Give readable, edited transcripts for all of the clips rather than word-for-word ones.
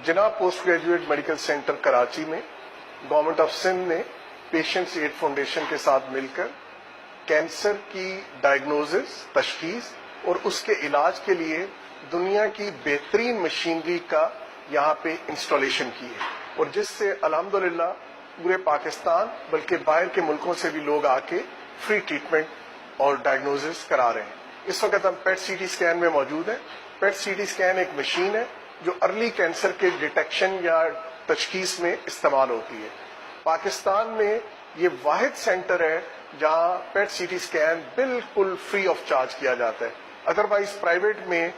जनाब post graduate medical centre Karachi में government of Sindh ने पेशेंट्स एड फाउंडेशन के साथ मिलकर कैंसर की डायग्नोसिस, तशखीस और उसके इलाज के लिए दुनिया की बेहतरीन मशीनरी का यहाँ पे इंस्टॉलेशन की है, और जिससे अल्हम्दुलिल्लाह पूरे पाकिस्तान बल्कि बाहर के मुल्कों से भी लोग आके फ्री ट्रीटमेंट और डायग्नोसिस करा रहे हैं। इस वक्त हम पेट सीटी स्कैन में मौजूद हैं। पेट सीटी स्कैन एक मशीन है जो अर्ली कैंसर के डिटेक्शन या तशखीस में इस्तेमाल होती है। पाकिस्तान में ये वाहिद सेंटर है जहां पेट सीटी स्कैन बिल्कुल फ्री ऑफ चार्ज किया जाता है। अदरवाइज प्राइवेट में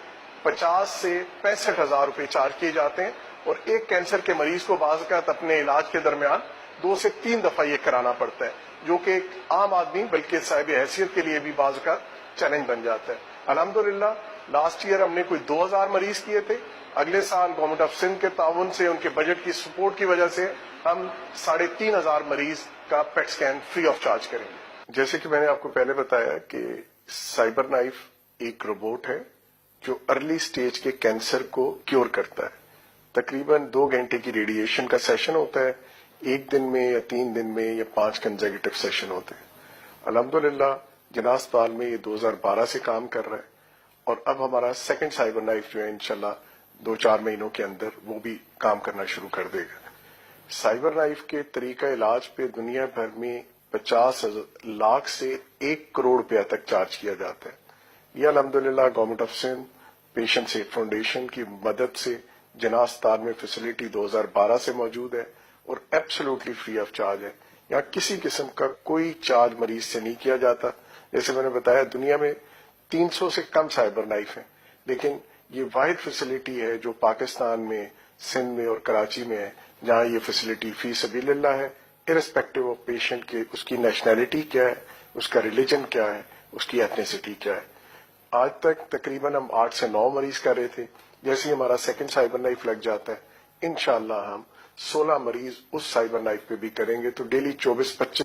50 से 65,000 रुपए चार्ज किए जाते हैं, और एक कैंसर के मरीज को बाज़ अपने इलाज के दरमियान 2 से 3 दफा ये कराना पड़ता है, जो कि एक आम आदमी बल्कि साहिब हैसियत के लिए भी बाज़ का चैलेंज बन जाता है। अल्हम्दुलिल्लाह लास्ट ईयर हमने कोई 2000 मरीज किए थे। अगले साल गवर्नमेंट ऑफ सिंध के ताउन से, उनके बजट की सपोर्ट की वजह से हम 3,500 मरीज का PET scan free of charge करेंगे। जैसे कि मैंने आपको पहले बताया कि साइबर नाइफ एक रोबोट है जो अर्ली स्टेज के कैंसर को क्योर करता है। तकरीबन 2 घंटे की रेडिएशन का सेशन होता है, 1 दिन में या 3 दिन में या 5 कंसेक्यूटिव सेशन होते हैं। अल्हम्दुलिल्लाह जिना अस्पताल में ये 2012 से काम कर रहा है, और अब हमारा सेकंड साइबर नाइफ जो है इंशाल्लाह 2-4 महीनों के अंदर वो भी काम करना शुरू कर देगा। साइबर नाइफ के तरीका इलाज पे दुनिया भर में 50 लाख से 1 करोड़ रुपया तक चार्ज किया जाता है। ये अल्हम्दुलिल्लाह government of Sindh patients aid foundation की मदद से जिना अस्पताल में फैसिलिटी 2012 से मौजूद है और एब्सोल्युटली फ्री ऑफ चार्ज है। यहाँ किसी किस्म का कोई चार्ज मरीज से नहीं किया जाता। जैसे मैंने बताया दुनिया में 300 से कम साइबर नाइफ हैं, लेकिन ये वाहिद फैसिलिटी है जो पाकिस्तान में, सिंध में और कराची में है, जहां ये फैसिलिटी फी सबीलिल्लाह है, इररिस्पेक्टिव ऑफ पेशेंट के उसकी नेशनैलिटी क्या है, उसका रिलीजन क्या है, उसकी एथनिसिटी क्या है। आज तक तकरीबन हम 8 से 9 मरीज कर रहे थे। जैसे ही हमारा सेकंड साइबर नाइफ लग जाता है, इंशाअल्लाह हम 16 मरीज उस साइबर नाइफ पे भी करेंगे, तो डेली 24-25